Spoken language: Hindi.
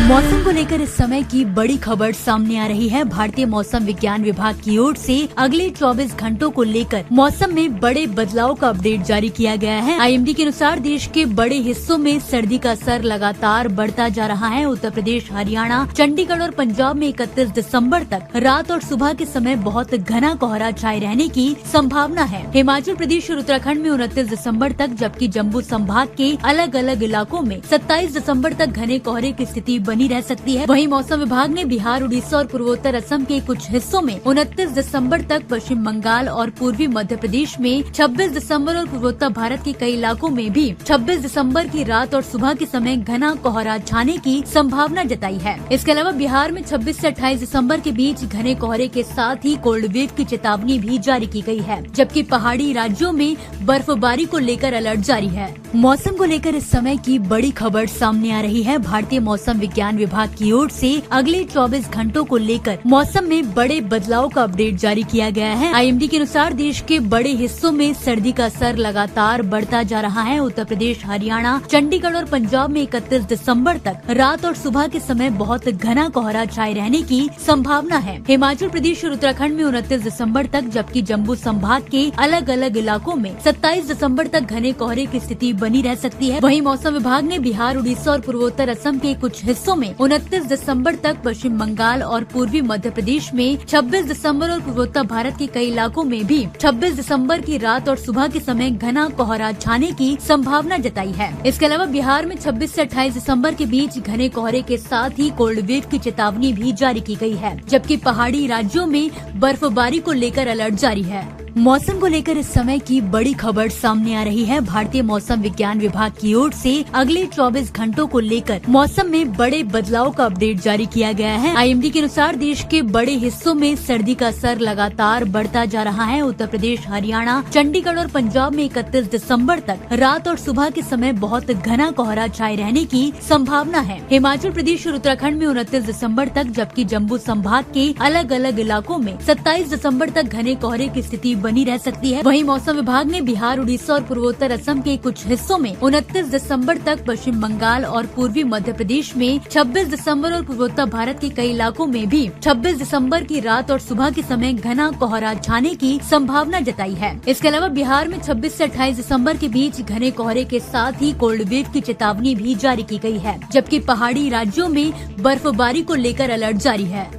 मौसम को लेकर इस समय की बड़ी खबर सामने आ रही है। भारतीय मौसम विज्ञान विभाग की ओर से अगले 24 घंटों को लेकर मौसम में बड़े बदलाव का अपडेट जारी किया गया है। आईएमडी के अनुसार देश के बड़े हिस्सों में सर्दी का असर लगातार बढ़ता जा रहा है। उत्तर प्रदेश, हरियाणा, चंडीगढ़ और पंजाब में 31 दिसंबर तक रात और सुबह के समय बहुत घना कोहरा छाए रहने की संभावना है। हिमाचल प्रदेश और उत्तराखंड में 29 दिसंबर तक, जबकि जम्मू संभाग के अलग अलग इलाकों में 27 दिसंबर तक घने कोहरे की स्थिति बनी रह सकती है। वहीं मौसम विभाग ने बिहार, उड़ीसा और पूर्वोत्तर असम के कुछ हिस्सों में 29 दिसंबर तक, पश्चिम बंगाल और पूर्वी मध्य प्रदेश में 26 दिसंबर और पूर्वोत्तर भारत के कई इलाकों में भी 26 दिसंबर की रात और सुबह के समय घना कोहरा छाने की संभावना जताई है। इसके अलावा बिहार में 26 से 28 दिसंबर के बीच घने कोहरे के साथ ही कोल्ड वेव की चेतावनी भी जारी की गई है, जबकि पहाड़ी राज्यों में बर्फबारी को लेकर अलर्ट जारी है। मौसम को लेकर इस समय की बड़ी खबर सामने आ रही है। भारतीय मौसम विज्ञान विभाग की ओर से अगले 24 घंटों को लेकर मौसम में बड़े बदलाव का अपडेट जारी किया गया है। आईएमडी के अनुसार देश के बड़े हिस्सों में सर्दी का असर लगातार बढ़ता जा रहा है। उत्तर प्रदेश, हरियाणा, चंडीगढ़ और पंजाब में 31 दिसंबर तक रात और सुबह के समय बहुत घना कोहरा छाए रहने की संभावना है। हिमाचल प्रदेश और उत्तराखंड में 29 दिसंबर तक, जबकि जम्मू संभाग के अलग अलग इलाकों में 27 दिसंबर तक घने कोहरे की स्थिति बनी रह सकती है। वहीं मौसम विभाग ने बिहार, उड़ीसा और पूर्वोत्तर असम के कुछ हिस्सों में 29 दिसंबर तक, पश्चिम बंगाल और पूर्वी मध्य प्रदेश में 26 दिसंबर और पूर्वोत्तर भारत के कई इलाकों में भी 26 दिसंबर की रात और सुबह के समय घना कोहरा छाने की संभावना जताई है। इसके अलावा बिहार में 26 से 28 दिसंबर के बीच घने कोहरे के साथ ही कोल्ड वेव की चेतावनी भी जारी की गई है, जबकि पहाड़ी राज्यों में बर्फबारी को लेकर अलर्ट जारी है। मौसम को लेकर इस समय की बड़ी खबर सामने आ रही है। भारतीय मौसम विज्ञान विभाग की ओर से अगले 24 घंटों को लेकर मौसम में बड़े बदलाव का अपडेट जारी किया गया है। आईएमडी के अनुसार देश के बड़े हिस्सों में सर्दी का असर लगातार बढ़ता जा रहा है। उत्तर प्रदेश, हरियाणा, चंडीगढ़ और पंजाब में 31 दिसंबर तक रात और सुबह के समय बहुत घना कोहरा छाए रहने की संभावना है। हिमाचल प्रदेश और उत्तराखंड में 29 दिसंबर तक, जबकि जम्मू संभाग के अलग अलग इलाकों में 27 दिसंबर तक घने कोहरे की स्थिति बनी रह सकती है। वहीं मौसम विभाग ने बिहार, उड़ीसा और पूर्वोत्तर असम के कुछ हिस्सों में 29 दिसंबर तक, पश्चिम बंगाल और पूर्वी मध्य प्रदेश में 26 दिसंबर और पूर्वोत्तर भारत के कई इलाकों में भी 26 दिसंबर की रात और सुबह के समय घना कोहरा छाने की संभावना जताई है। इसके अलावा बिहार में 26 से 28 दिसंबर के बीच घने कोहरे के साथ ही कोल्ड वेव की चेतावनी भी जारी की गई है, जबकि पहाड़ी राज्यों में बर्फबारी को लेकर अलर्ट जारी है।